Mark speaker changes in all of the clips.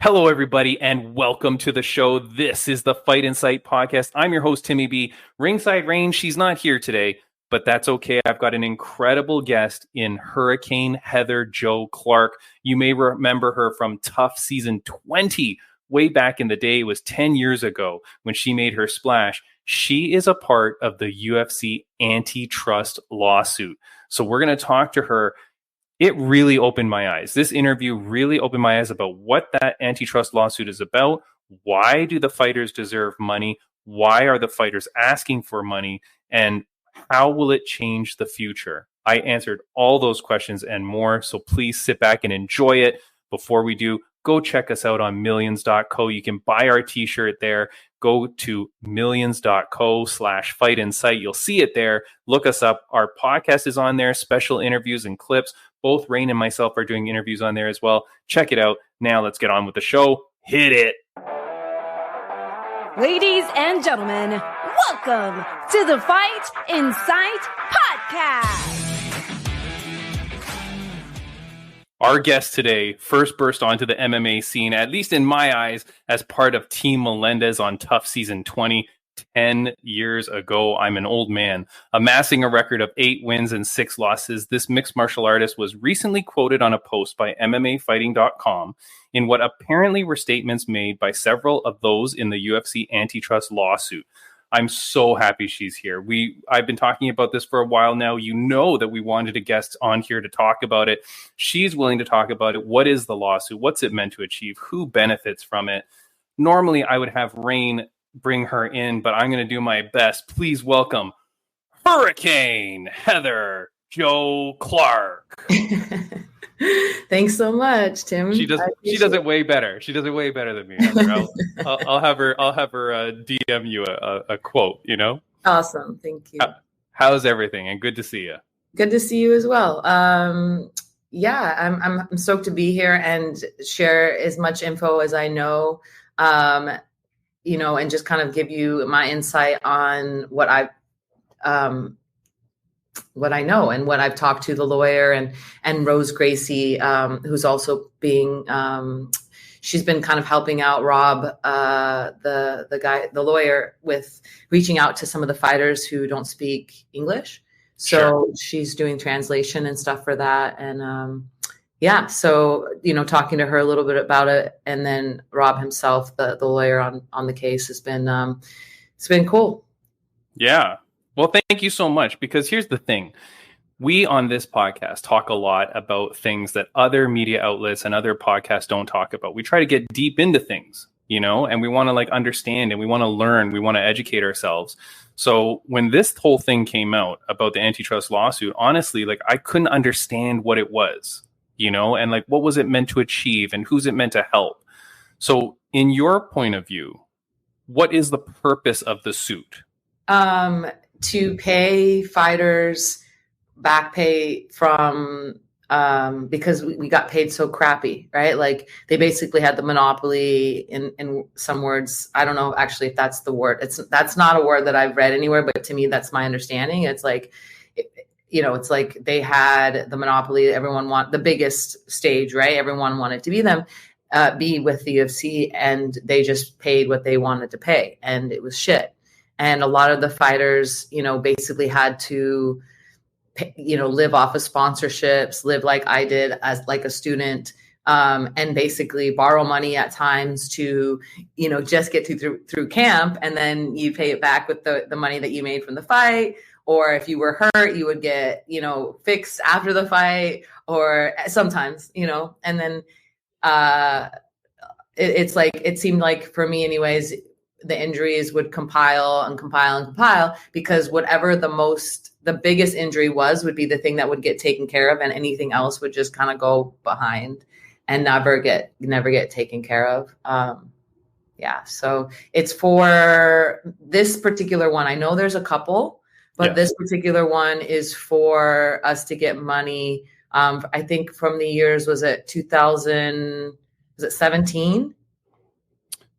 Speaker 1: Hello, everybody, and welcome to the show. This is the Fight Insight podcast. I'm your host, Timmy B. Ringside Rain, she's not here today, but that's okay. I've got an incredible guest in Hurricane Heather Jo Clark. You may remember her from Tough Season 20. Way back in the day, it was 10 years ago when she made her splash. She is a part of the UFC Antitrust Lawsuit. So we're going to talk to her. It really opened my eyes. This interview really opened my eyes about what that antitrust lawsuit is about. Why do the fighters deserve money? Why are the fighters asking for money? And how will it change the future? I answered all those questions and more. So please sit back and enjoy it. Before we do, go check us out on millions.co. You can buy our t-shirt there. Go to millions.co/fight insight. You'll see it there. Look us up. Our podcast is on there, special interviews and clips. Both Rain and myself are doing interviews on there as well. Check it out. Now let's get on with the show. Hit it.
Speaker 2: Ladies and gentlemen, welcome to the Fight Insight Podcast.
Speaker 1: Our guest today first burst onto the MMA scene, at least in my eyes, as part of Team Melendez on Tough Season 20. 10 years ago. I'm an old man. Amassing a record of 8 wins and 6 losses, this mixed martial artist was recently quoted on a post by MMAfighting.com in what apparently were statements made by several of those in the UFC Antitrust Lawsuit. I'm so happy she's here. I've been talking about this for a while now. You know that we wanted a guest on here to talk about it. She's willing to talk about it. What is the lawsuit? What's it meant to achieve? Who benefits from it? Normally, I would have Rain bring her in, but I'm going to do my best. Please welcome Hurricane Heather Jo Clark.
Speaker 3: Thanks so much, Tim.
Speaker 1: She does it way better. She does it way better than me. I'll have her DM you a quote, you know?
Speaker 3: Awesome. Thank you.
Speaker 1: How's everything? And good to see you.
Speaker 3: Good to see you as well. Yeah, I'm stoked to be here and share as much info as I know. And just kind of give you my insight on what I know and what I've talked to the lawyer and Rose Gracie, who's also she's been kind of helping out Rob, the lawyer, with reaching out to some of the fighters who don't speak English. So sure. She's doing translation and stuff for that. And, so, talking to her a little bit about it, and then Rob himself, the lawyer on the case, has been, it's been cool.
Speaker 1: Yeah. Well, thank you so much, because here's the thing. We on this podcast talk a lot about things that other media outlets and other podcasts don't talk about. We try to get deep into things, and we want to understand, and we want to learn, we want to educate ourselves. So when this whole thing came out about the antitrust lawsuit, honestly, I couldn't understand what it was. And what was it meant to achieve and who's it meant to help? So in your point of view, what is the purpose of the suit?
Speaker 3: To pay fighters back pay from, because we got paid so crappy, right? They basically had the monopoly in some words. I don't know actually if that's the word. That's not a word that I've read anywhere, but to me, that's my understanding. It's it's like they had the monopoly. Everyone want the biggest stage, right? Everyone wanted to be with the UFC, and they just paid what they wanted to pay, and it was shit. And a lot of the fighters, basically had to, live off of sponsorships, live like I did as a student, and basically borrow money at times to, just get through camp, and then you pay it back with the money that you made from the fight. Or if you were hurt, you would get, fixed after the fight, or sometimes, and then it seemed like for me anyways, the injuries would compile because whatever the biggest injury would be the thing that would get taken care of, and anything else would just kind of go behind and never get taken care of. So it's for this particular one. I know there's a couple. But This particular one is for us to get money. I think from the years, was it 2017?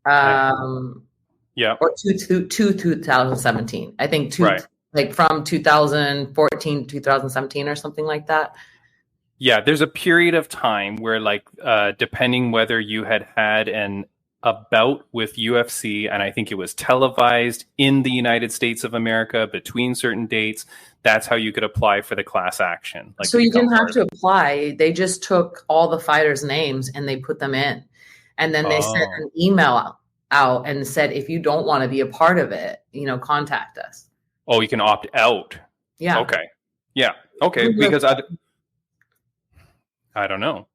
Speaker 3: Or to 2017. I think from 2014 to 2017 or something like that.
Speaker 1: Yeah, there's a period of time where, like, depending whether you had a bout with UFC, and I think it was televised in the United States of America between certain dates, that's how you could apply for the class action. Like,
Speaker 3: So you didn't have to apply. They just took all the fighters' names and they put them in. And then they sent an email out and said, if you don't want to be a part of it, contact us.
Speaker 1: Oh, you can opt out.
Speaker 3: Yeah.
Speaker 1: Okay. Yeah. Okay. Because I don't know.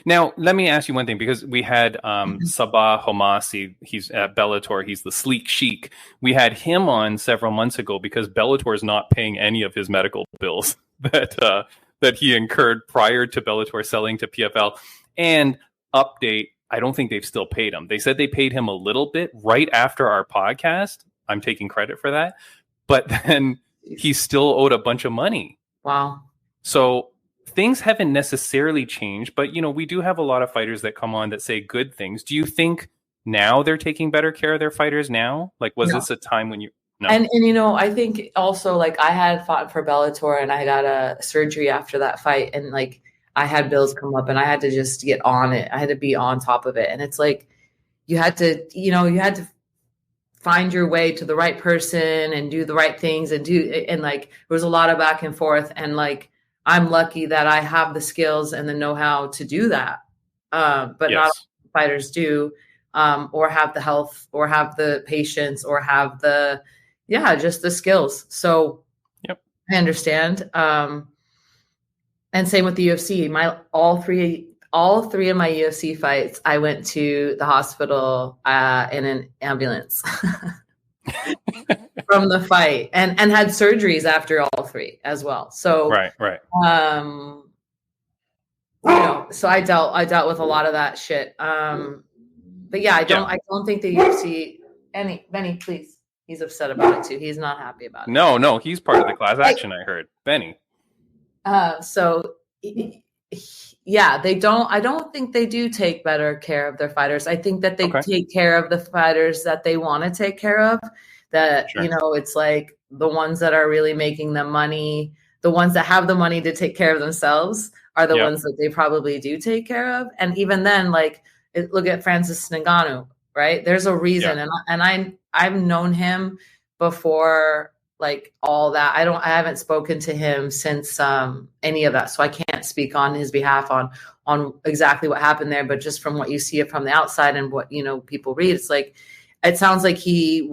Speaker 1: Now, let me ask you one thing, because we had Sabah Homasi. He's at Bellator. He's the Sleek Sheik. We had him on several months ago because Bellator is not paying any of his medical bills that he incurred prior to Bellator selling to PFL. And update, I don't think they've still paid him. They said they paid him a little bit right after our podcast. I'm taking credit for that. But then he still owed a bunch of money.
Speaker 3: Wow.
Speaker 1: So things haven't necessarily changed, but we do have a lot of fighters that come on that say good things. Do you think now they're taking better care of their fighters now? Like, was this a time when you? No.
Speaker 3: And I think also, like, I had fought for Bellator and I got a surgery after that fight, and like I had bills come up and I had to just get on it. I had to be on top of it, and it's like you had to find your way to the right person and do the right things and like there was a lot of back and forth, and like I'm lucky that I have the skills and the know-how to do that. But not all fighters do, or have the health, or have the patience, or have just the skills. So I understand. And same with the UFC. All three of my UFC fights, I went to the hospital in an ambulance. From the fight, and had surgeries after all three as well. So
Speaker 1: right.
Speaker 3: So I dealt with a lot of that shit. But yeah, I don't think the UFC. Benny, please. He's upset about it too. He's not happy about it.
Speaker 1: No, he's part of the class action. I heard Benny.
Speaker 3: So yeah, they don't. I don't think they do take better care of their fighters. I think that they take care of the fighters that they want to take care of. That, it's like the ones that are really making them money, the ones that have the money to take care of themselves are the ones that they probably do take care of. And even then, like, look at Francis Ngannou, right? There's a reason. And I've known him before, like, all that. I haven't spoken to him since any of that. So I can't speak on his behalf on exactly what happened there. But just from what you see from the outside and what, people read, it's like, it sounds like he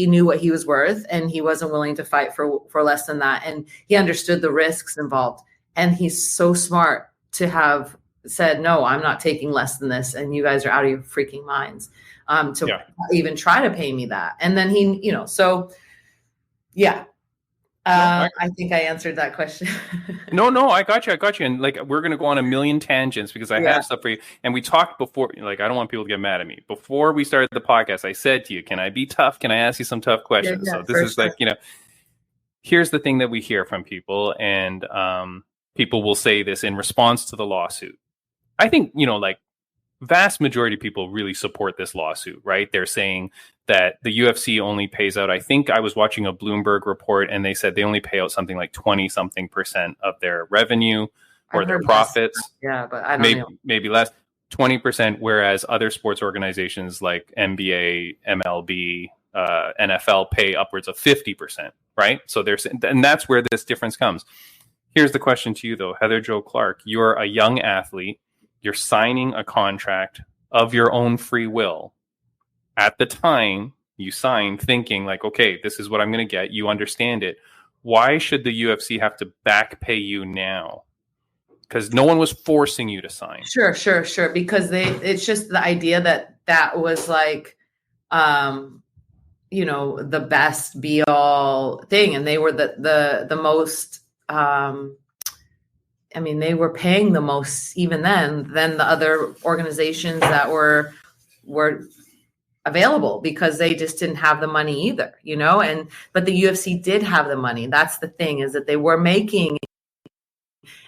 Speaker 3: knew what he was worth, and he wasn't willing to fight for less than that. And he understood the risks involved. And he's so smart to have said, no, I'm not taking less than this. And you guys are out of your freaking minds to even try to pay me that. And then he, so yeah. I think I answered that question.
Speaker 1: No, I got you. And like, we're going to go on a million tangents because I have stuff for you. And we talked before, like, I don't want people to get mad at me. Before we started the podcast, I said to you, can I be tough? Can I ask you some tough questions?
Speaker 3: Yeah,
Speaker 1: so this is like, here's the thing that we hear from people, and people will say this in response to the lawsuit. I think, like, vast majority of people really support this lawsuit, right? They're saying that the UFC only pays out, I think I was watching a Bloomberg report, and they said they only pay out something like 20-something% of their revenue or their profits.
Speaker 3: Yeah, but I don't know.
Speaker 1: Maybe less, 20%, whereas other sports organizations like NBA, MLB, NFL pay upwards of 50%, right? So and that's where this difference comes. Here's the question to you, though, Heather Jo Clark. You're a young athlete. You're signing a contract of your own free will. At the time you signed, thinking like, okay, this is what I'm going to get. You understand it. Why should the UFC have to back pay you now? Because no one was forcing you to sign.
Speaker 3: Sure. Because it's just the idea that was like, the best be all thing. And they were the most, they were paying the most even then than the other organizations that were available, because they just didn't have the money either, but the UFC did have the money. That's the thing, is that they were making,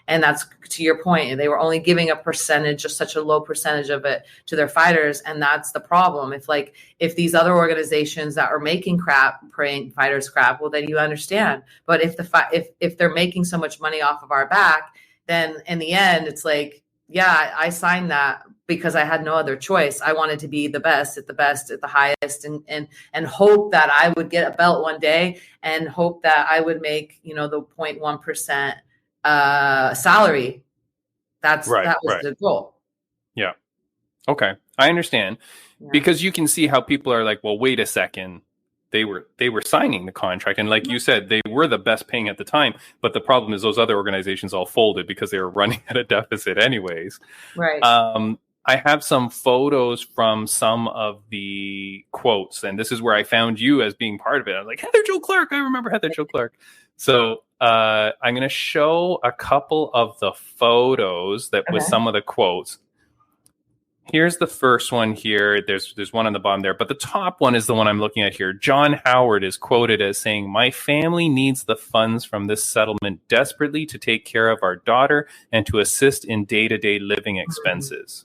Speaker 3: and that's to your point, they were only giving a percentage, just such a low percentage of it to their fighters. And that's the problem. If these other organizations that are making paying fighters crap, well, then you understand. But if they're making so much money off of our back, then in the end, it's like, yeah, I signed that because I had no other choice. I wanted to be the best at the highest, and hope that I would get a belt one day, and hope that I would make, the 0.1% salary. That was the goal.
Speaker 1: Yeah. Okay. I understand.
Speaker 3: Yeah.
Speaker 1: Because you can see how people are like, well, wait a second. They were signing the contract. And like you said, they were the best paying at the time. But the problem is those other organizations all folded because they were running at a deficit anyways.
Speaker 3: Right.
Speaker 1: I have some photos from some of the quotes. And this is where I found you as being part of it. I was like, Heather Jo Clark. I remember Heather Jo Clark. So I'm going to show a couple of the photos that with some of the quotes. Here's the first one here. There's one on the bottom there, but the top one is the one I'm looking at here. John Howard is quoted as saying, "My family needs the funds from this settlement desperately to take care of our daughter and to assist in day-to-day living expenses."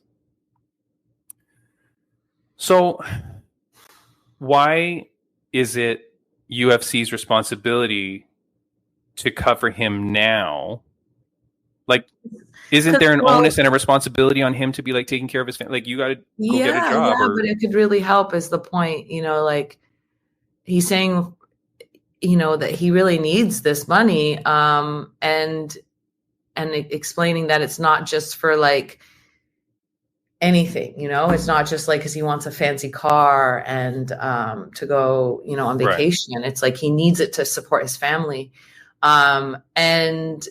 Speaker 1: So why is it UFC's responsibility to cover him now? Like, isn't there an onus and a responsibility on him to be like taking care of his family? Like, you got to go get a job.
Speaker 3: Yeah, but it could really help is the point, like he's saying, that he really needs this money. And explaining that it's not just for like anything, it's not just like, cause he wants a fancy car and, to go, on vacation. Right. It's like, he needs it to support his family. And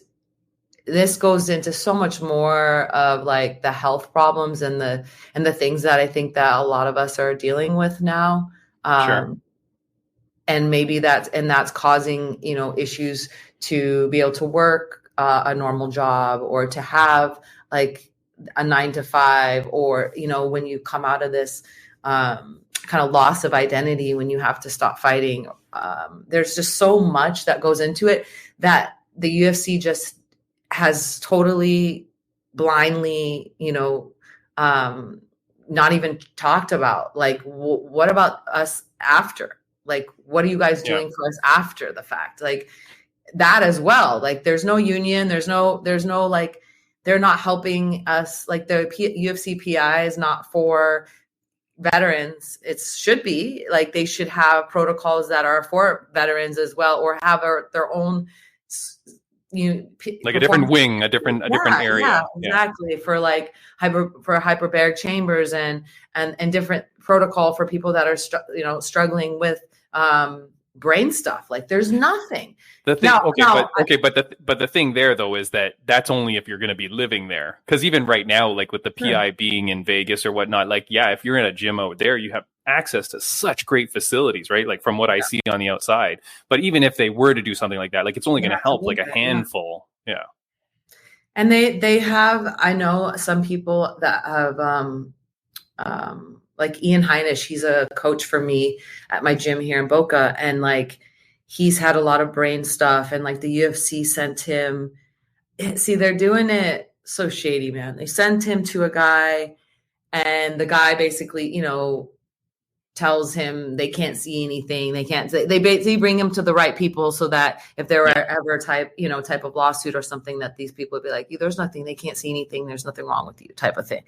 Speaker 3: this goes into so much more of like the health problems and the things that I think that a lot of us are dealing with now.
Speaker 1: Sure.
Speaker 3: And maybe that's causing, issues to be able to work a normal job or to have like a 9 to 5, or, when you come out of this kind of loss of identity, when you have to stop fighting, there's just so much that goes into it that the UFC just has totally blindly, not even talked about. Like, what about us after? Like, what are you guys doing for us after the fact? Like that as well. Like, there's no union. There's no like, they're not helping us. Like the UFC PI is not for veterans. It should be like, they should have protocols that are for veterans as well, or have their own,
Speaker 1: like a different wing, a different area.
Speaker 3: Yeah, exactly. For like hyperbaric chambers and different protocol for people that are struggling with brain stuff. Like, there's nothing.
Speaker 1: The thing, but the thing there though is that that's only if you're going to be living there. Because even right now, like with the PI being in Vegas or whatnot, like if you're in a gym out there, you have access to such great facilities, right? Like from what I see on the outside. But even if they were to do something like that, like it's only going to help like a handful. Yeah.
Speaker 3: And they have, I know some people that have, like Ian Heinisch, he's a coach for me at my gym here in Boca. And like, he's had a lot of brain stuff, and like the UFC sent him, see, they're doing it so shady, man. They sent him to a guy, and the guy basically, tells him they can't see anything. They basically bring him to the right people so that if there were ever type of lawsuit or something, that these people would be like, there's nothing, they can't see anything. There's nothing wrong with you type of thing.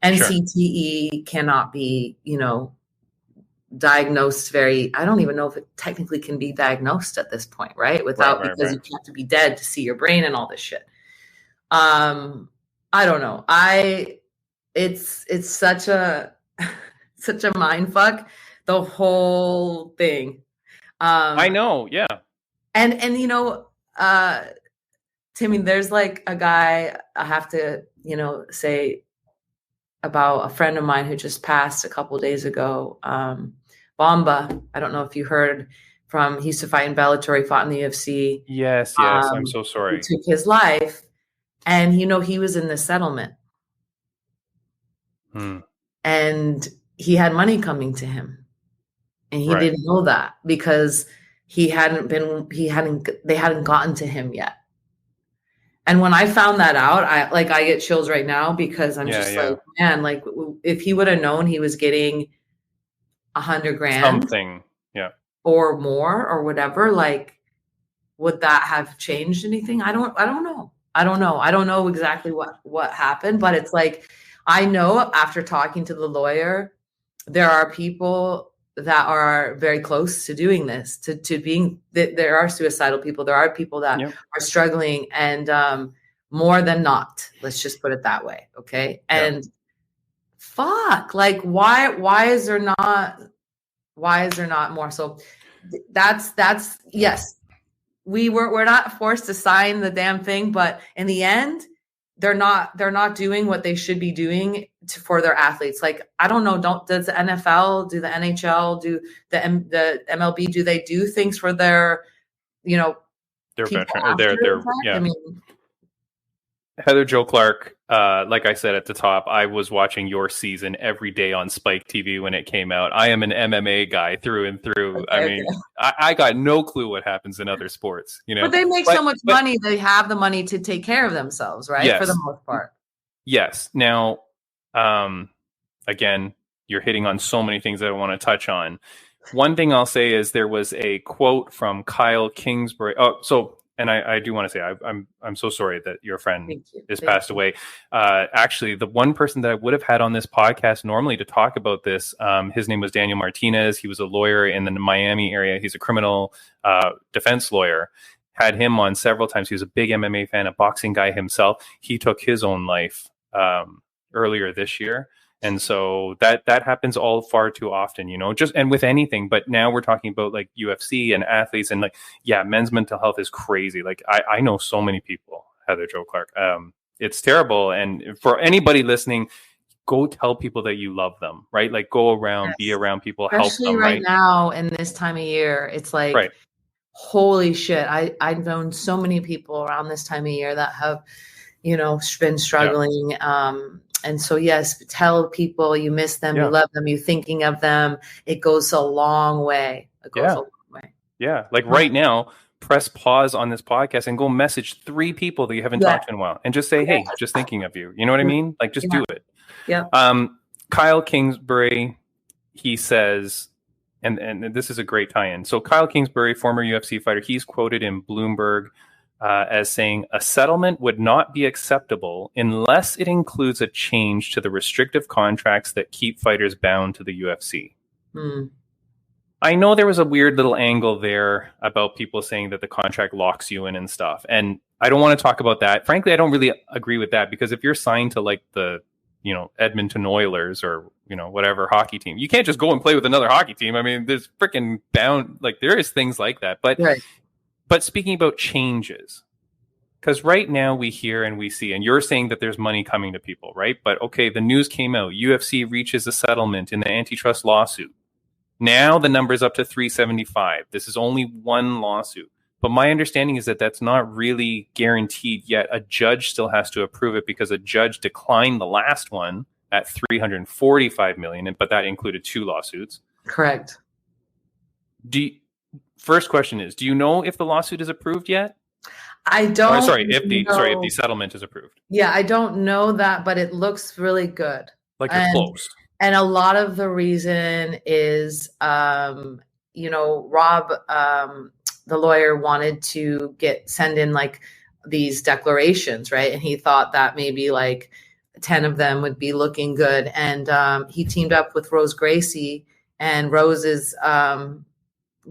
Speaker 3: And CTE cannot be, diagnosed I don't even know if it technically can be diagnosed at this point, right? Because you have to be dead to see your brain and all this shit. I don't know. It's such a mind fuck, the whole thing.
Speaker 1: I know. Yeah.
Speaker 3: And Timmy, there's like a guy I have to, say about a friend of mine who just passed a couple of days ago. Bomba. I don't know if you heard from, he used to fight in Bellator. He fought in the UFC.
Speaker 1: Yes. I'm so sorry.
Speaker 3: He took his life, and he was in the settlement. And he had money coming to him, and he didn't know that because they hadn't gotten to him yet. And when I found that out, I get chills right now, because I'm like, man, like if he would have known he was getting $100,000
Speaker 1: something,
Speaker 3: or more or whatever, like, would that have changed anything? I don't know. I don't know. I don't know exactly what happened, but it's like, I know after talking to the lawyer, there are people that are very close to doing this, to being, there are suicidal people. There are people that are struggling, and more than not, let's just put it that way. Okay. And fuck, like, why is there not more? So that's, yes, we're not forced to sign the damn thing, but in the end, they're not doing what they should be doing for their athletes. Like, I don't know, does the NFL, do the NHL, do the MLB, do they do things for their,
Speaker 1: Their
Speaker 3: people
Speaker 1: veteran,
Speaker 3: after?
Speaker 1: yeah.
Speaker 3: I mean,
Speaker 1: Heather Jo Clark, like I said at the top, I was watching your season every day on Spike TV when it came out. I am an MMA guy through and through.
Speaker 3: Okay,
Speaker 1: I mean, I got no clue what happens in other sports,
Speaker 3: But they make so much money, they have the money to take care of themselves, right?
Speaker 1: Yes.
Speaker 3: For the most part.
Speaker 1: Yes. Now, again, you're hitting on so many things that I want to touch on. One thing I'll say is there was a quote from Kyle Kingsbury. And I do want to say I'm so sorry that your friend is passed away. Actually, the one person that I would have had on this podcast normally to talk about this, his name was Daniel Martinez. He was a lawyer in the Miami area. He's a criminal defense lawyer. Had him on several times. He was a big MMA fan, a boxing guy himself. He took his own life earlier this year. And so that happens all far too often, and with anything. But now we're talking about like UFC and athletes, and men's mental health is crazy. Like I know so many people, Heather Jo Clark. It's terrible. And for anybody listening, go tell people that you love them, right? Like go around, be around people,
Speaker 3: especially
Speaker 1: help them.
Speaker 3: Right now in this time of year, it's like, holy shit. I've known so many people around this time of year that have, been struggling. And so, yes, tell people you miss them, you love them, you're thinking of them. It goes a long way. A long way.
Speaker 1: Yeah. Like right now, press pause on this podcast and go message 3 people that you haven't talked to in a while and just say, hey, just thinking of you. You know what I mean? Like just do it.
Speaker 3: Yeah.
Speaker 1: Kyle Kingsbury, he says, and this is a great tie-in. So Kyle Kingsbury, former UFC fighter, he's quoted in Bloomberg as saying a settlement would not be acceptable unless it includes a change to the restrictive contracts that keep fighters bound to the UFC. I know there was a weird little angle there about people saying that the contract locks you in and stuff. And I don't want to talk about that. Frankly, I don't really agree with that, because if you're signed to like the, Edmonton Oilers or, whatever hockey team, you can't just go and play with another hockey team. I mean, there's freaking bound, like there is things like that. But speaking about changes, because right now we hear and we see, and you're saying that there's money coming to people, right? But okay, the news came out. UFC reaches a settlement in the antitrust lawsuit. Now the number is up to 375. This is only one lawsuit. But my understanding is that that's not really guaranteed yet. A judge still has to approve it because a judge declined the last one at $345 million, but that included 2 lawsuits.
Speaker 3: Correct.
Speaker 1: First question is, do you know if the lawsuit is approved yet?
Speaker 3: I don't.
Speaker 1: If the settlement is approved.
Speaker 3: Yeah, I don't know that, but it looks really good.
Speaker 1: Like you're close.
Speaker 3: And a lot of the reason is, Rob, the lawyer, wanted to send in like these declarations, right? And he thought that maybe like 10 of them would be looking good. And he teamed up with Rose Gracie, and Rose is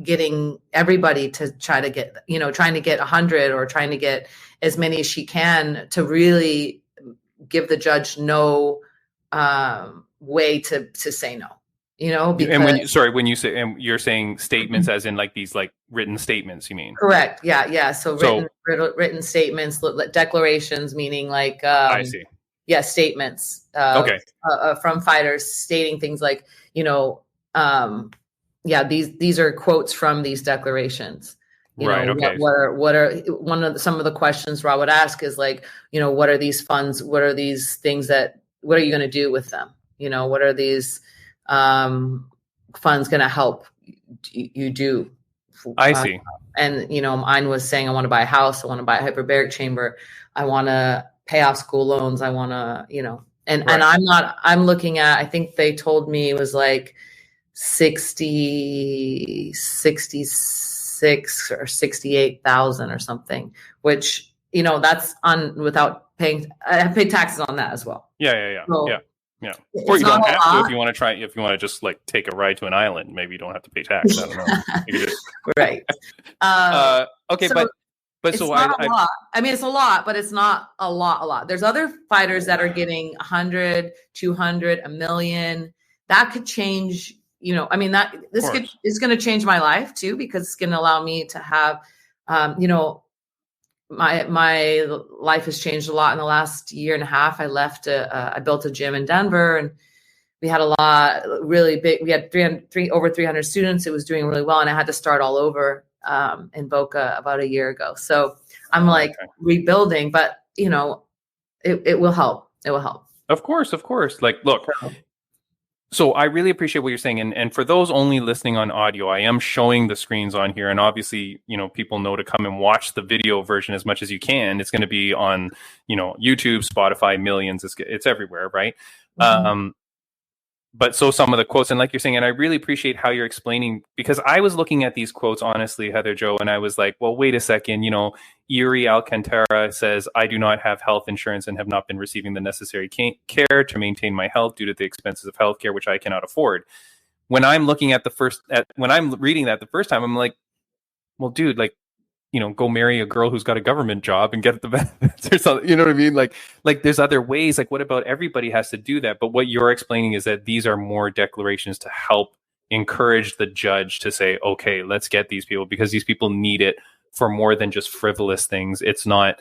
Speaker 3: getting everybody to trying to get 100 or trying to get as many as she can to really give the judge no way to say no, because,
Speaker 1: and when you say, and you're saying statements as in like these like written statements, you mean? Correct.
Speaker 3: Yeah. So written statements, declarations, meaning like,
Speaker 1: I see.
Speaker 3: Yeah. Statements, from fighters stating things like, these are quotes from these declarations.
Speaker 1: Right. Okay.
Speaker 3: What are some of the questions Rob would ask is like, what are these funds? What are these things what are you going to do with them? What are these funds going to help you do?
Speaker 1: I see.
Speaker 3: And, mine was saying, I want to buy a house. I want to buy a hyperbaric chamber. I want to pay off school loans. I want to, and I'm looking at, I think they told me it was like 66 or 68,000 or something, which that's on without paying. I have paid taxes on that as well.
Speaker 1: Yeah.
Speaker 3: So
Speaker 1: Yeah.
Speaker 3: it's
Speaker 1: Or you
Speaker 3: not
Speaker 1: don't
Speaker 3: a
Speaker 1: have to
Speaker 3: lot.
Speaker 1: if you want to just like take a ride to an island. Maybe you don't have to pay tax. I don't know. You could just,
Speaker 3: Right.
Speaker 1: okay,
Speaker 3: So
Speaker 1: but
Speaker 3: it's
Speaker 1: so
Speaker 3: not a
Speaker 1: I
Speaker 3: lot. I mean, it's a lot, but it's not a lot. There's other fighters that are getting 100, 200, a million. That could change, I mean, is going to change my life too, because it's going to allow me to have, my life has changed a lot in the last year and a half. I built a gym in Denver, and we had a lot really big. We had over 300 students. It was doing really well. And I had to start all over in Boca about a year ago. So I'm rebuilding, but it will help. It will help.
Speaker 1: Of course. Like, look, so I really appreciate what you're saying. And for those only listening on audio, I am showing the screens on here. And obviously, people know to come and watch the video version as much as you can. It's going to be on, YouTube, Spotify, millions. It's everywhere, right?
Speaker 3: Mm-hmm.
Speaker 1: But so some of the quotes, and like you're saying, and I really appreciate how you're explaining, because I was looking at these quotes, honestly, Heather Jo, and I was like, well, wait a second, Yuri Alcantara says, I do not have health insurance and have not been receiving the necessary care to maintain my health due to the expenses of healthcare, which I cannot afford. When I'm looking at when I'm reading that the first time, I'm like, well, dude, like, go marry a girl who's got a government job and get the benefits or something. You know what I mean? Like there's other ways. Like, what about everybody has to do that? But what you're explaining is that these are more declarations to help encourage the judge to say, okay, let's get these people, because these people need it for more than just frivolous things. It's not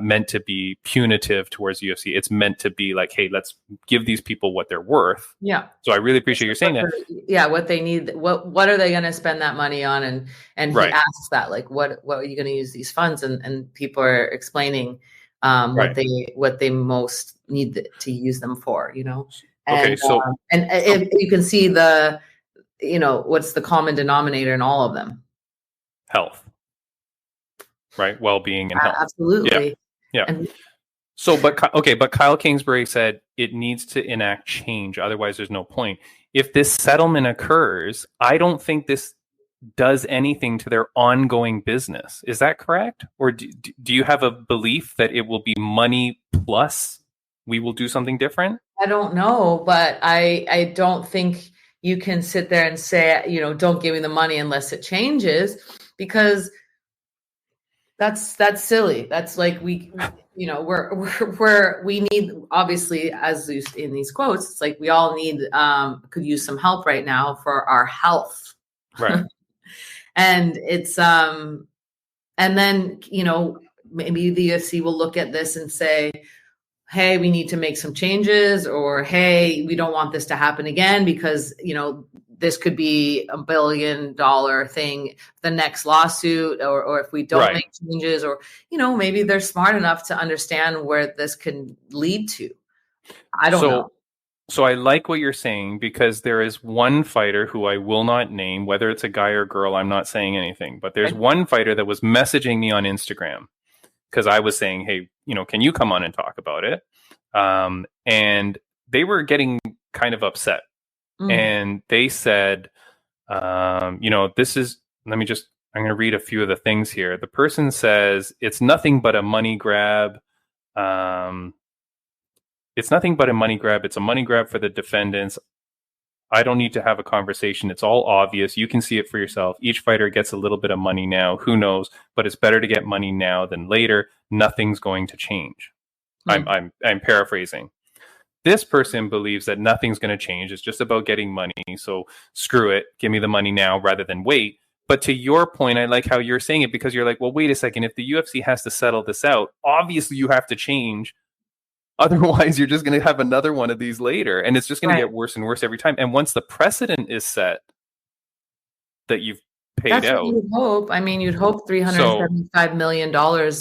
Speaker 1: meant to be punitive towards UFC. It's meant to be like, hey, let's give these people what they're worth.
Speaker 3: Yeah.
Speaker 1: So I really appreciate you saying that.
Speaker 3: Yeah, what they need. What are they going to spend that money on? And he asks that, like, what are you going to use these funds? And people are explaining what they most need to use them for. And,
Speaker 1: okay, so
Speaker 3: if you can see what's the common denominator in all of them?
Speaker 1: Health. Right, well-being and health.
Speaker 3: Absolutely.
Speaker 1: Yeah. And so, but Kyle Kingsbury said it needs to enact change, otherwise there's no point. If this settlement occurs, I don't think this does anything to their ongoing business. Is that correct? Or do you have a belief that it will be money plus we will do something different?
Speaker 3: I don't know, but I don't think you can sit there and say, don't give me the money unless it changes, because that's silly. That's like we need, obviously, as in these quotes, it's like we all need could use some help right now for our health.
Speaker 1: Right.
Speaker 3: And it's and then maybe the UFC will look at this and say, hey, we need to make some changes, or hey, we don't want this to happen again, because this could be $1 billion thing, the next lawsuit, or if we don't make changes, or, maybe they're smart enough to understand where this can lead to. I don't know.
Speaker 1: So I like what you're saying, because there is one fighter who I will not name, whether it's a guy or girl, I'm not saying anything, but there's one fighter that was messaging me on Instagram, because I was saying, hey, can you come on and talk about it? And they were getting kind of upset. And they said, I'm going to read a few of the things here. The person says, it's nothing but a money grab. It's nothing but a money grab. It's a money grab for the defendants. I don't need to have a conversation. It's all obvious. You can see it for yourself. Each fighter gets a little bit of money now. Who knows? But it's better to get money now than later. Nothing's going to change. I'm paraphrasing. This person believes that nothing's going to change. It's just about getting money. So screw it. Give me the money now rather than wait. But to your point, I like how you're saying it, because you're like, well, wait a second. If the UFC has to settle this out, obviously you have to change. Otherwise, you're just going to have another one of these later. And it's just going to get worse and worse every time. And once the precedent is set that you've paid out.
Speaker 3: That's what you'd hope. I mean, you'd hope $375 million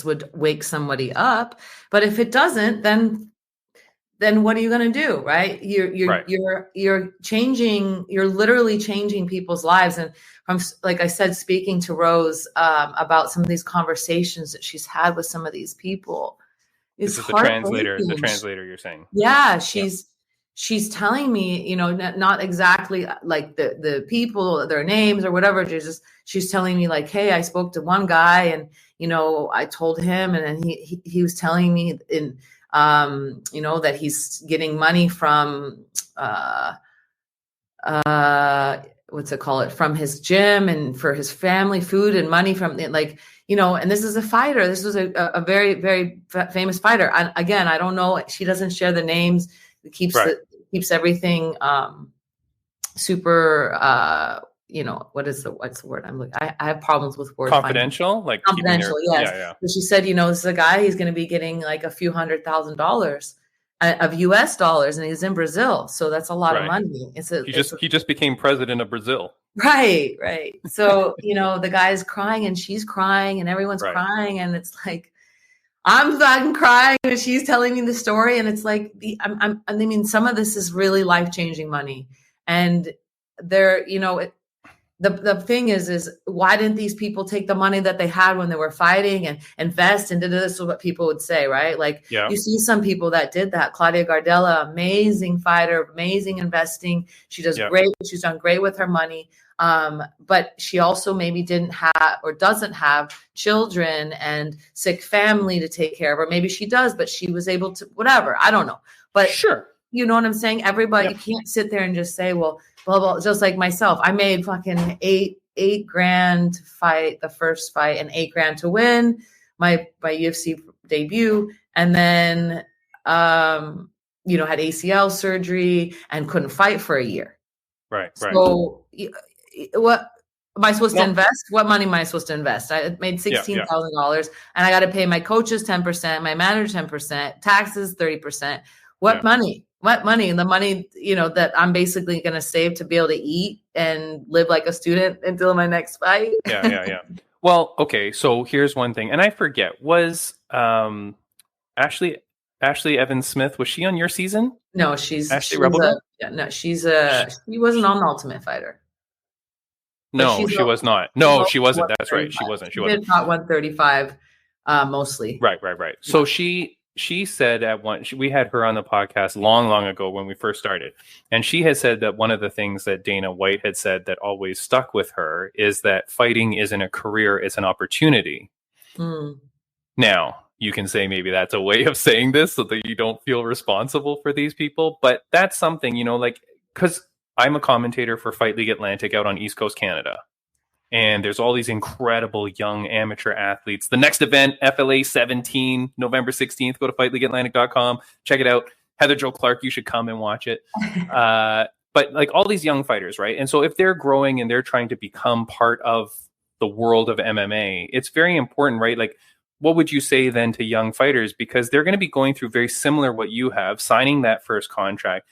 Speaker 3: would wake somebody up. But if it doesn't, then what are you going to do? Right. You're changing, you're literally changing people's lives. And from, like I said, speaking to Rose about some of these conversations that she's had with some of these people.
Speaker 1: This is the translator you're saying.
Speaker 3: Yeah. She's telling me, not exactly like the people, their names or whatever. She's telling me like, hey, I spoke to one guy and, I told him, and then he was telling me that he's getting money from what's it call it, from his gym and for his family, food and money from and this is a fighter. This was a very, very famous fighter. Again, I don't know. She doesn't share the names. It keeps everything super. What's the word I'm looking? I have problems with words.
Speaker 1: Confidential,
Speaker 3: like confidential. Yes. Yeah. So she said, this is a guy. He's going to be getting like a few $100,000 of US dollars, and he's in Brazil. So that's a lot of money. He
Speaker 1: just became president of Brazil.
Speaker 3: Right. So, the guy's crying and she's crying and everyone's crying. And it's like, I'm fucking crying and she's telling me the story. And it's like, some of this is really life-changing money. And there, the thing is why didn't these people take the money that they had when they were fighting and invest into this? Is what people would say, right? Like you see some people that did that. Claudia Gardella, amazing fighter, amazing investing. She does great. She's done great with her money. But she also maybe didn't have or doesn't have children and sick family to take care of, or maybe she does, but she was able to, whatever. I don't know. But
Speaker 1: sure.
Speaker 3: You know what I'm saying? Everybody, you can't sit there and just say, well, blah, blah. Just like myself, I made fucking $8,000 to fight the first fight and $8,000 to win my UFC debut. And then, had ACL surgery and couldn't fight for a year.
Speaker 1: Right.
Speaker 3: So what am I supposed to invest? What money am I supposed to invest? I made $16,000 and I got to pay my coaches 10%, my manager 10%, taxes 30%. What money? And the money, that I'm basically going to save to be able to eat and live like a student until my next fight.
Speaker 1: Yeah. Well, okay. So here's one thing. And I forget, was Ashley Evans Smith, was she on your season?
Speaker 3: No, she wasn't on the Ultimate Fighter.
Speaker 1: No, she was not. No, she wasn't. That's right. She wasn't.
Speaker 3: She did not 135 mostly.
Speaker 1: Right. So she said we had her on the podcast long ago when we first started. And she had said that one of the things that Dana White had said that always stuck with her is that fighting isn't a career, it's an opportunity. Now, you can say maybe that's a way of saying this so that you don't feel responsible for these people. But that's something, because I'm a commentator for Fight League Atlantic out on East Coast Canada. And there's all these incredible young amateur athletes. The next event, FLA 17, November 16th. Go to fightleagueatlantic.com. Check it out. Heather Jo Clark, you should come and watch it. But like all these young fighters, right? And so if they're growing and they're trying to become part of the world of MMA, it's very important, right? Like, what would you say then to young fighters? Because they're going to be going through very similar what you have, signing that first contract.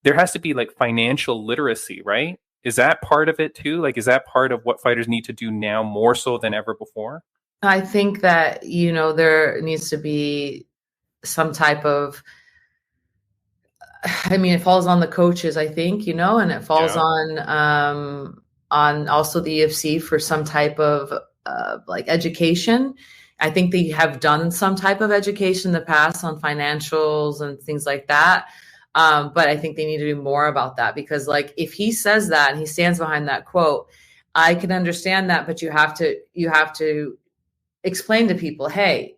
Speaker 1: There has to be like financial literacy, right? Is that part of it too? Like, is that part of what fighters need to do now more so than ever before?
Speaker 3: I think that, there needs to be some type of, it falls on the coaches, I think, and it falls on also the UFC for some type of like education. I think they have done some type of education in the past on financials and things like that. But I think they need to do more about that, because like if he says that and he stands behind that quote, I can understand that, but you have to explain to people, hey,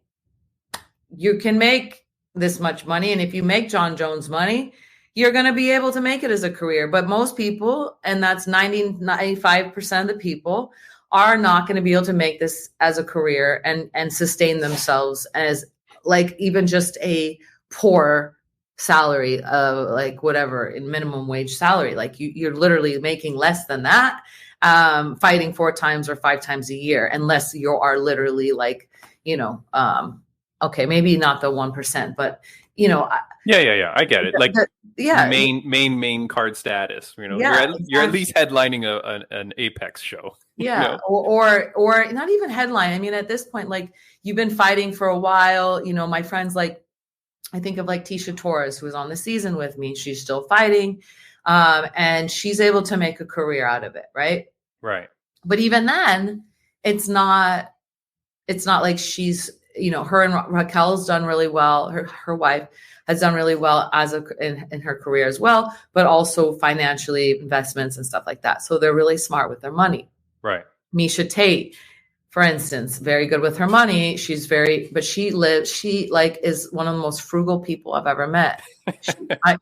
Speaker 3: you can make this much money. And if you make John Jones money, you're going to be able to make it as a career. But most people, and that's 95% of the people, are not going to be able to make this as a career and sustain themselves as like even just a poor salary of like whatever in minimum wage salary. Like you're literally making less than that, fighting 4 times or 5 times a year, unless you are literally like, okay, maybe not the 1%, but yeah,
Speaker 1: I get it. Like main card status, you're at least headlining an Apex show.
Speaker 3: Yeah. Or not even headline. At this point, like you've been fighting for a while, my friends, like I think of like Tisha Torres, who was on the season with me. She's still fighting. And she's able to make a career out of it. Right. But even then it's not like she's, her and Raquel's done really well. Her wife has done really well in her career as well, but also financially, investments and stuff like that. So they're really smart with their money.
Speaker 1: Right.
Speaker 3: Misha Tate, for instance, very good with her money. She's but she like is one of the most frugal people I've ever met.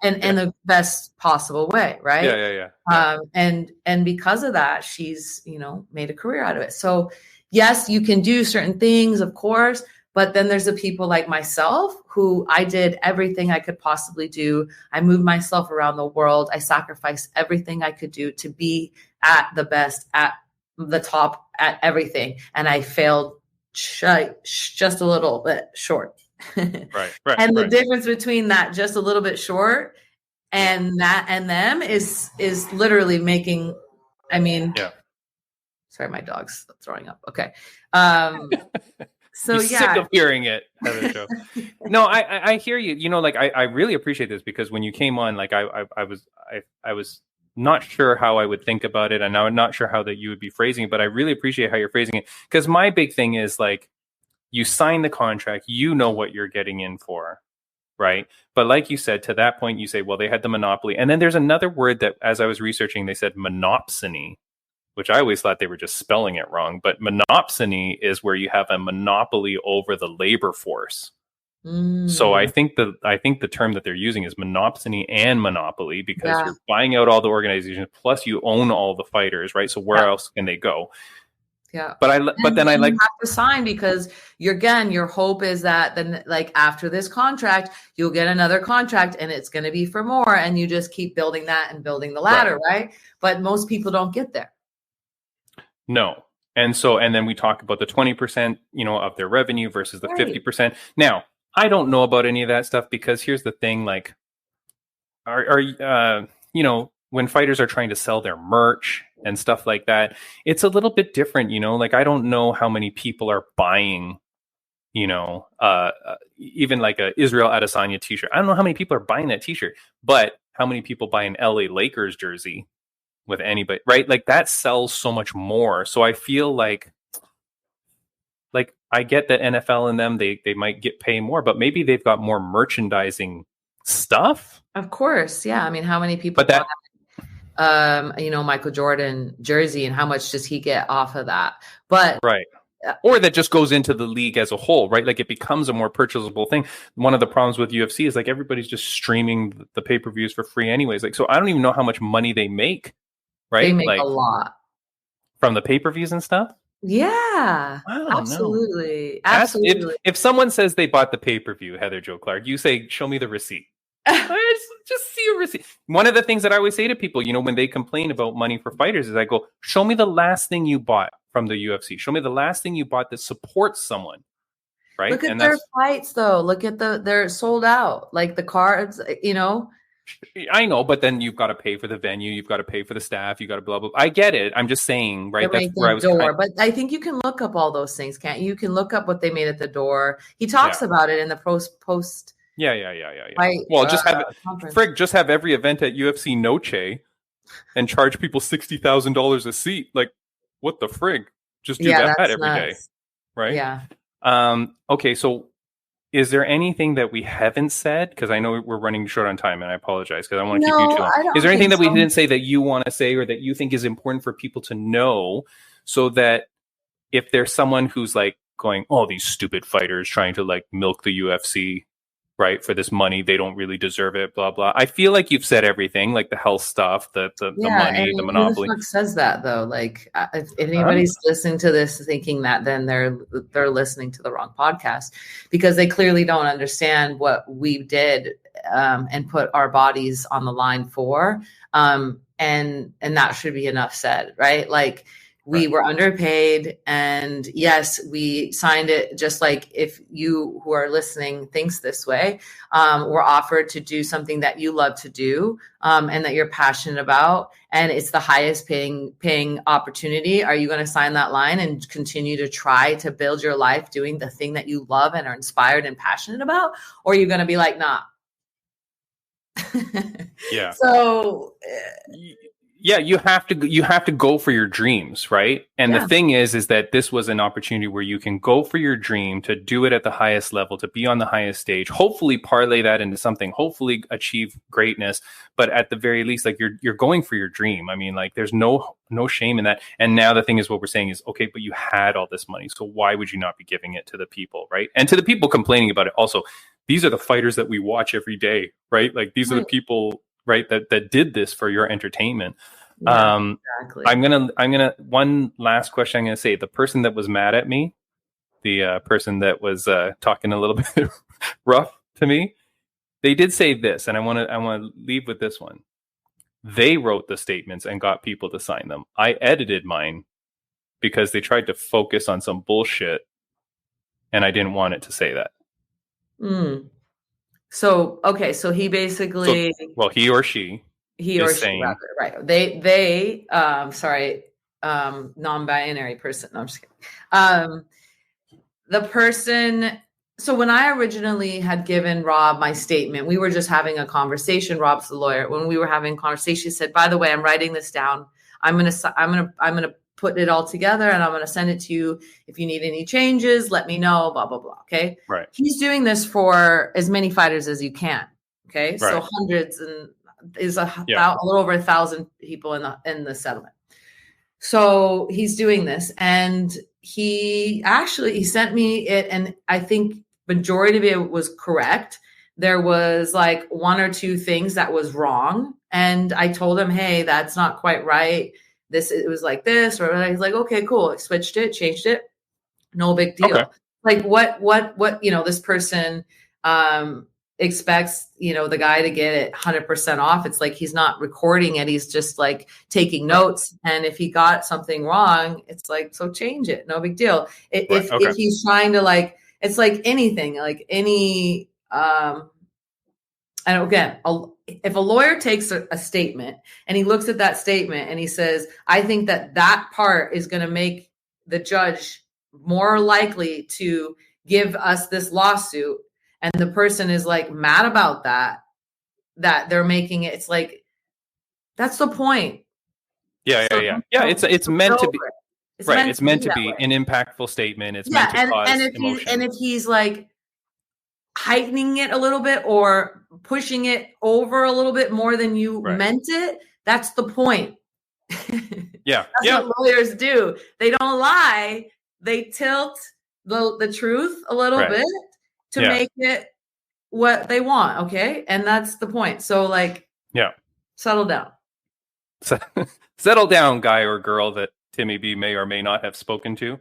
Speaker 3: In the best possible way. Right.
Speaker 1: Yeah.
Speaker 3: And because of that, she's, made a career out of it. So yes, you can do certain things, of course, but then there's the people like myself who I did everything I could possibly do. I moved myself around the world. I sacrificed everything I could do to be at the best, at the top, at everything. And I failed just a little bit short.
Speaker 1: Right.
Speaker 3: And the difference between that just a little bit short and that and them is literally making, sorry, my dog's throwing up. Okay. So
Speaker 1: You're sick of hearing it, Heather Jo. No, I hear you. Like I really appreciate this, because when you came on, like I was not sure how I would think about it, and I'm not sure how that you would be phrasing it, but I really appreciate how you're phrasing it, because my big thing is, like, you sign the contract, you know what you're getting in for, right? But like you said, to that point, you say, well, they had the monopoly, and then there's another word that, as I was researching, they said monopsony, which I always thought they were just spelling it wrong. But monopsony is where you have a monopoly over the labor force. So I think the term that they're using is monopsony and monopoly, because you're buying out all the organizations, plus you own all the fighters, right? So where else can they go?
Speaker 3: Yeah.
Speaker 1: But then I like
Speaker 3: have to sign, because your hope is that then, like, after this contract, you'll get another contract and it's going to be for more. And you just keep building that and building the ladder. Right. But most people don't get there.
Speaker 1: No. And then we talk about the 20%, of their revenue versus the 50%. Now, I don't know about any of that stuff, because here's the thing, like, when fighters are trying to sell their merch and stuff like that, it's a little bit different, like, I don't know how many people are buying, even like a Israel Adesanya t-shirt. I don't know how many people are buying that t-shirt, but how many people buy an LA Lakers jersey with anybody, right? Like, that sells so much more. So I feel like I get that NFL and them, they might pay more, but maybe they've got more merchandising stuff.
Speaker 3: Of course. Yeah. I mean, how many people buy, Michael Jordan jersey, and how much does he get off of that? But
Speaker 1: right. Or that just goes into the league as a whole, right? Like, it becomes a more purchasable thing. One of the problems with UFC is, like, everybody's just streaming the pay-per-views for free anyways. Like, so I don't even know how much money they make, right?
Speaker 3: They make a lot
Speaker 1: from the pay-per-views and stuff.
Speaker 3: Yeah, absolutely. Absolutely.
Speaker 1: If someone says they bought the pay-per-view, Heather Jo Clark, you say, show me the receipt. just see a receipt. One of the things that I always say to people, when they complain about money for fighters, is I go, show me the last thing you bought from the UFC. Show me the last thing you bought that supports someone. Right.
Speaker 3: Look at their fights, though. Look at they're sold out. Like, the cards,
Speaker 1: I know, but then you've got to pay for the venue, you've got to pay for the staff, you got to blah blah. I get it. I'm just saying, right? That's where I was.
Speaker 3: But I think you can look up all those things, can't you? You can look up what they made at the door. He talks about it in the post.
Speaker 1: Yeah. Well, just have every event at UFC Noche and charge people $60,000 a seat. Like, what the frig? Just do that every day, right?
Speaker 3: Yeah.
Speaker 1: Okay, so. Is there anything that we haven't said? Because I know we're running short on time, and I apologize, because I want to keep you too long. Is there anything that we didn't say that you want to say, or that you think is important for people to know, so that if there's someone who's like going, oh, these stupid fighters trying to like milk the UFC, right, for this money, they don't really deserve it, blah, blah. I feel like you've said everything, like the health stuff, the money, the monopoly.
Speaker 3: Who the fuck says that, though? Like, if anybody's listening to this thinking that, then they're listening to the wrong podcast, because they clearly don't understand what we did and put our bodies on the line for. And that should be enough said, right? Like, we were underpaid, and yes, we signed it just like if you who are listening thinks this way. We're offered to do something that you love to do, and that you're passionate about, and it's the highest paying opportunity. Are you going to sign that line and continue to try to build your life doing the thing that you love and are inspired and passionate about? Or are you going to be like, nah?
Speaker 1: Yeah.
Speaker 3: So
Speaker 1: Yeah, you have to go for your dreams, right? And the thing is that this was an opportunity where you can go for your dream, to do it at the highest level, to be on the highest stage, hopefully parlay that into something, hopefully achieve greatness. But at the very least, like you're going for your dream. I mean, like there's no shame in that. And now the thing is, what we're saying is, okay, but you had all this money, so why would you not be giving it to the people, right? And to the people complaining about it also, these are the fighters that we watch every day, right? Like these are the people, right, that did this for your entertainment.
Speaker 3: Yeah, exactly.
Speaker 1: I'm gonna one last question I'm gonna say. The person that was mad at me, the person that was talking a little bit rough to me, they did say this, and I want to leave with this one. They wrote the statements and got people to sign them. I edited mine because they tried to focus on some bullshit, and I didn't want it to say that.
Speaker 3: So okay, so he basically,
Speaker 1: he or she.
Speaker 3: He or she, rather, right? They non-binary person. No, I'm just kidding. The person. So when I originally had given Rob my statement, we were just having a conversation. Rob's the lawyer. When we were having a conversation, he said, "By the way, I'm writing this down. I'm gonna put it all together, and I'm gonna send it to you. If you need any changes, let me know." Blah blah blah. Okay.
Speaker 1: Right.
Speaker 3: He's doing this for as many fighters as you can. Okay. Right. So hundreds and. Is a little over 1,000 people in the settlement. So he's doing this, and he sent me it, and I think majority of it was correct. There was like one or two things that was wrong, and I told him, "Hey, that's not quite right. It was like this," or he's like, "Okay, cool." I switched it, changed it, no big deal. Okay. Like what this person expects the guy to get it 100% off. It's like he's not recording it, he's just like taking notes, and if he got something wrong, it's like, so change it, no big deal. If he's trying to, like, it's like anything, like any and again, if a lawyer takes a statement and he looks at that statement and he says, I think that part is going to make the judge more likely to give us this lawsuit, and the person is like mad about that they're making it, it's like, that's the point.
Speaker 1: Yeah. It's meant to be. It's meant to be an impactful statement. It's meant to cause emotion.
Speaker 3: And if he's like heightening it a little bit or pushing it over a little bit more than you meant it, that's the point.
Speaker 1: That's
Speaker 3: what lawyers do. They don't lie. They tilt the truth a little bit to make it what they want. Okay. And that's the point. So like, settle down.
Speaker 1: Settle down, guy or girl that Timmy B may or may not have spoken to.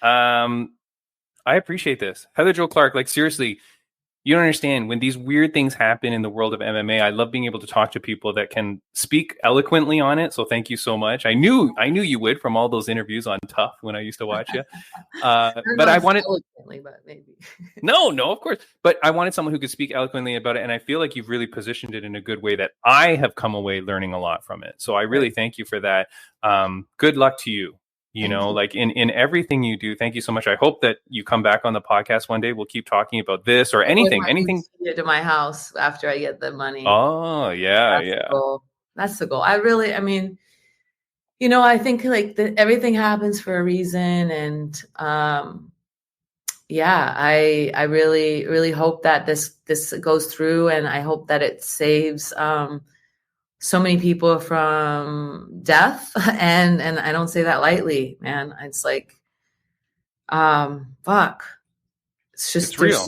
Speaker 1: I appreciate this. Heather Jo Clark, like, seriously, you don't understand, when these weird things happen in the world of MMA, I love being able to talk to people that can speak eloquently on it. So thank you so much. I knew you would, from all those interviews on Tough when I used to watch you. But I wanted
Speaker 3: eloquently, but maybe
Speaker 1: no, of course. But I wanted someone who could speak eloquently about it, and I feel like you've really positioned it in a good way that I have come away learning a lot from it. So I really thank you for that. Good luck to you. Like in everything you do. Thank you so much. I hope that you come back on the podcast one day. We'll keep talking about this or anything.
Speaker 3: To my house after I get the money.
Speaker 1: Oh yeah,
Speaker 3: That's the goal. I mean, I think like everything happens for a reason, and I really, really hope that this goes through, and I hope that it saves so many people from death, and I don't say that lightly, man. It's like, fuck. It's just
Speaker 1: real.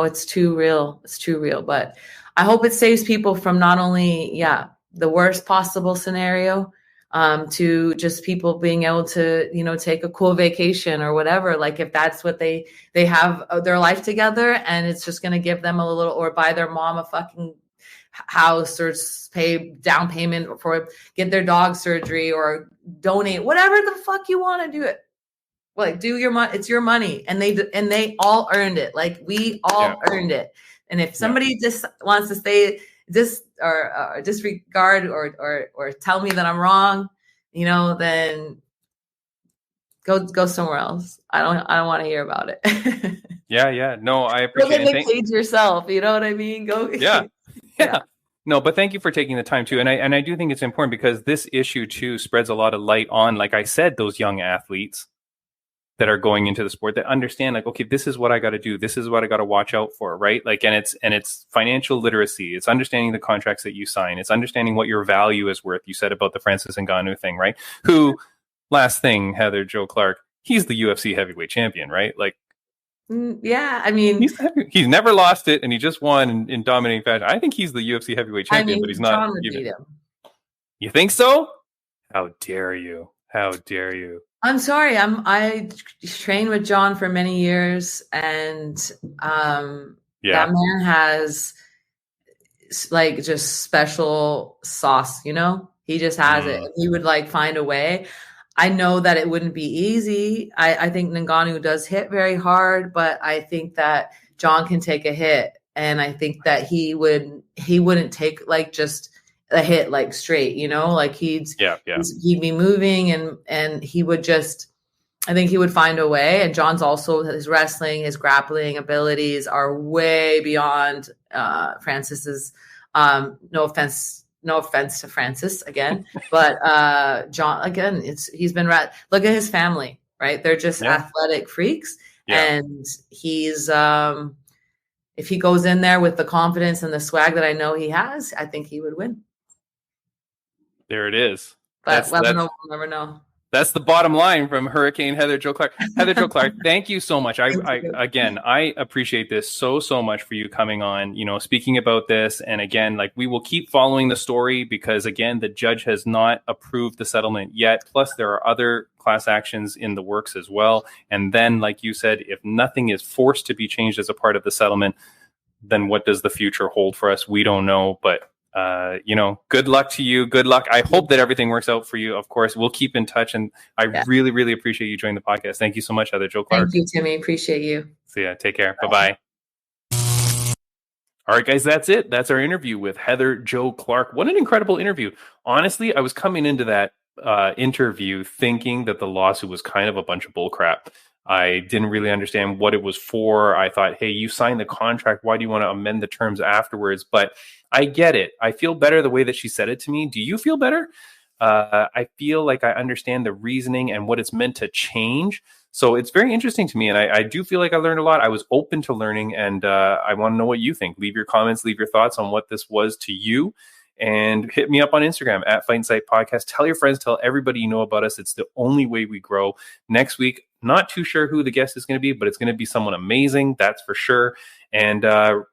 Speaker 3: It's too real. It's too real. But I hope it saves people from not only the worst possible scenario, to just people being able to take a cool vacation or whatever. Like if that's what they have their life together, and it's just going to give them a little, or buy their mom a fucking house, or pay down payment for get their dog surgery, or donate, whatever the fuck you want to do it. Like, do your money. It's your money, and they all earned it. Like we all earned it. And if somebody just wants to say or disregard or tell me that I'm wrong, then go somewhere else. I don't want to hear about it.
Speaker 1: No, I appreciate
Speaker 3: it. Go get yourself. You know what I mean? Go.
Speaker 1: Yeah. No, but thank you for taking the time too. And I do think it's important because this issue too spreads a lot of light on, like I said, those young athletes that are going into the sport that understand, like, okay, this is what I got to do. This is what I got to watch out for. Right. Like, and it's financial literacy. It's understanding the contracts that you sign. It's understanding what your value is worth. You said about the Francis Ngannou thing, right? Who, last thing, Heather, Joe Clark, he's the UFC heavyweight champion, right? Like,
Speaker 3: yeah, I mean,
Speaker 1: he's never lost it, and he just won in dominating fashion. I think he's the UFC heavyweight champion, but he's not.
Speaker 3: John would beat him.
Speaker 1: You think so? How dare you? How dare you?
Speaker 3: I'm sorry. I trained with John for many years, and that man has like just special sauce. You know, he just has it. He would like find a way. I know that it wouldn't be easy. I think Ngannou does hit very hard, but I think that John can take a hit, and I think that he wouldn't take like just a hit like straight, you know, like he'd be moving and he would just, I think he would find a way. And John's also, his wrestling, his grappling abilities are way beyond Francis's. No offense to Francis again, but John, again, he's been look at his family, right? They're just athletic freaks. And he's, if he goes in there with the confidence and the swag that I know he has, I think he would win.
Speaker 1: There it is.
Speaker 3: But we'll never know.
Speaker 1: That's the bottom line from Hurricane Heather Jo Clark. Heather Jo Clark, thank you so much. I appreciate this so much for you coming on, you know, speaking about this. And again, like, we will keep following the story because, again, the judge has not approved the settlement yet. Plus, there are other class actions in the works as well. And then, like you said, if nothing is forced to be changed as a part of the settlement, then what does the future hold for us? We don't know, but you know, good luck to you. Good luck. I hope that everything works out for you. Of course, we'll keep in touch. And I really, really appreciate you joining the podcast. Thank you so much, Heather Jo Clark.
Speaker 3: Thank you, Timmy. Appreciate you.
Speaker 1: See ya. Take care. Bye-bye. All right, guys, that's it. That's our interview with Heather Jo Clark. What an incredible interview. Honestly, I was coming into that interview thinking that the lawsuit was kind of a bunch of bullcrap. I didn't really understand what it was for. I thought, hey, you signed the contract. Why do you want to amend the terms afterwards? But I get it. I feel better the way that she said it to me. Do you feel better? I feel like I understand the reasoning and what it's meant to change. So it's very interesting to me. And I do feel like I learned a lot. I was open to learning, and I want to know what you think. Leave your comments, leave your thoughts on what this was to you. And hit me up on Instagram at Fight Insight Podcast. Tell your friends, tell everybody you know about us. It's the only way we grow. Next week, not too sure who the guest is going to be, but it's going to be someone amazing. That's for sure. And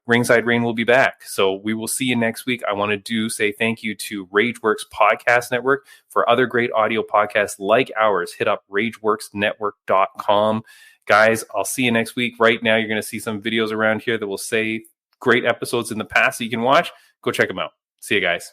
Speaker 1: Ringside Rain will be back. So we will see you next week. I want to say thank you to RageWorks Podcast Network. For other great audio podcasts like ours, hit up RageWorksNetwork.com. Guys, I'll see you next week. Right now, you're going to see some videos around here that will say great episodes in the past that you can watch. Go check them out. See you guys.